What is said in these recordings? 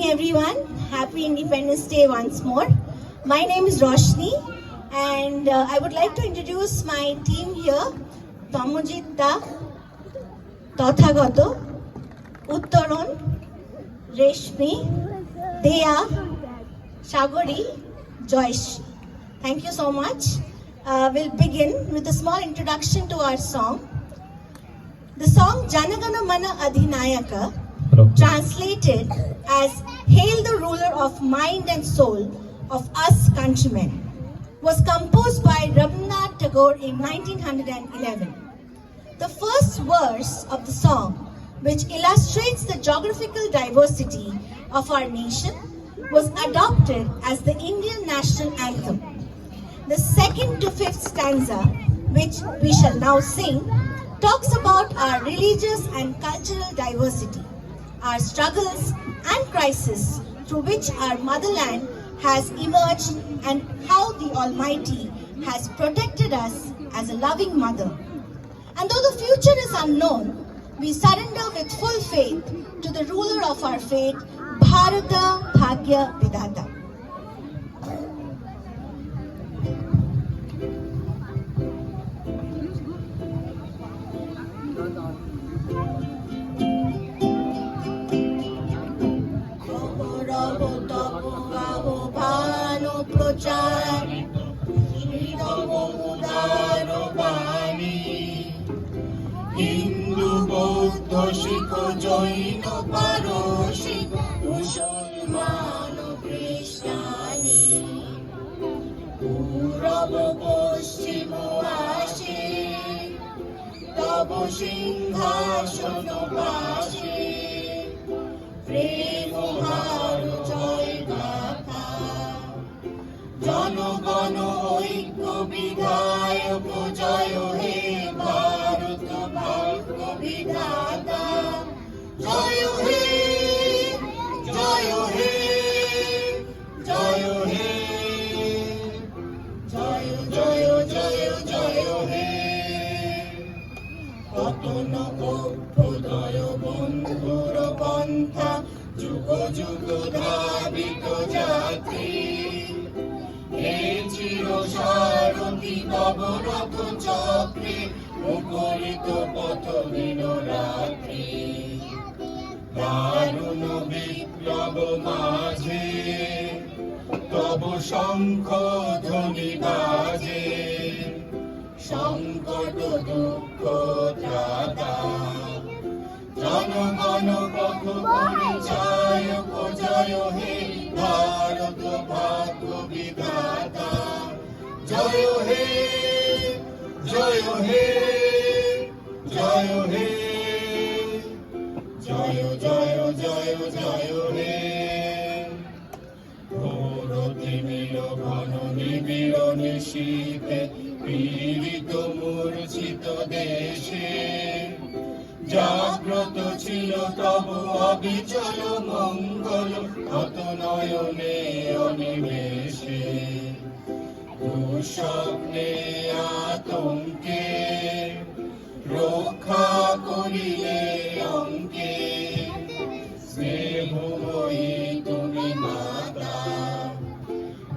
everyone. Happy Independence Day once more. My name is Roshni and I would like to introduce my team here. Tamojit Da, Tathagato, Uttaron, Reshmi, Deya, Shagori, Joysh. Thank you so much. We'll begin with a small introduction to our song. The song Janagana Mana Adhinayaka, translated as Hail the ruler of mind and soul of us countrymen, was composed by Rabindranath Tagore in 1911. The first verse of the song, which illustrates the geographical diversity of our nation, was adopted as the Indian national anthem. The second to fifth stanza, which we shall now sing, talks about our religious and cultural diversity, our struggles and crises through which our motherland has emerged, and how the Almighty has protected us as a loving mother. And though the future is unknown, we surrender with full faith to the ruler of our fate, Bharata Bhagya Vidhata. Hindu বৌদ্ধ শিখ জৈন পারসিক মুসলমান খ্রিস্টানি পূরব পশ্চিম আসে তব সিংহাসন পাশে প্রেম হার জয় গাথা জনগণ ঐক্য বিধায়ক জয় হে ভারত ভাগ্য বিধাতা জয় হে জয় হে জয় হে জয় জয় জয় জয় হে পতন অভ্যুদয় বন্ধুর পন্থা যুগ যুগ ধাবিত যাত্রী হে চির সারথি তব রথ চক্রে মুখরিত পথ দিন রাত্রি দারুণ বিপ্লব মাঝে তব শঙ্খ ধ্বনি বাজে সংকট দুঃখ ত্রাতা জনগণ পথ পরিচায়ক জয় হে ভারত ভাগ্য বিধাতা জয় হে জয় হে জয় হে জয় জয় জয় জয় হে ঘোর তিমির ঘন নিবিড় নিশীথে পীড়িত মূর্ছিত দেশে জাগ্রত ছিল তব অবিচল মঙ্গল হত নয়নে অনিমেষে দুঃস্বপ্নে আতঙ্কে রক্ষা করিলে অঙ্কে স্নেহময়ী তুমি মাতা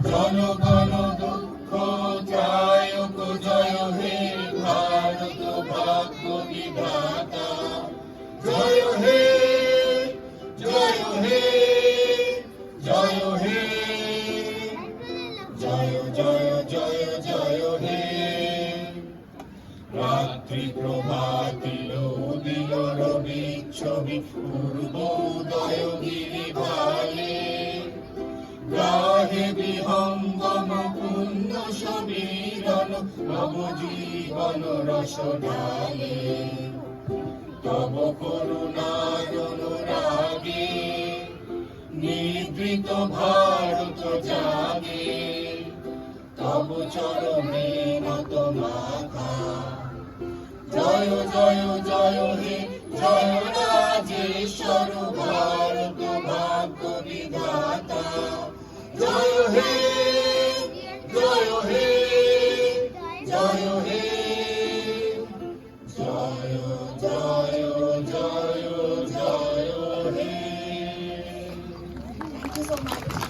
জনগণ দুঃখ ত্রায়ক জয় হে ভারত ভাগ্য বিধাতা জয় হে জয় হে জয় হে জয় জয় জয় জয় হে রাত্রি প্রভাতিল উদিল রবি ছবি পূর্ব উদয় গিরি ভালে গাহে বিহঙ্গম পুণ্য সমীরণ নবজীবন রস ঢালে তব করুণার অনুরাগে নিদ্রিত ভারত জাগে তব চরণে নত মাথা জয় জয় জয় হে জয় রাজেশ্বর ভারত ভাগ্য বিধাতা জয় হে জয় হে জয় হে জয় জয় জয় জয় হে you so much.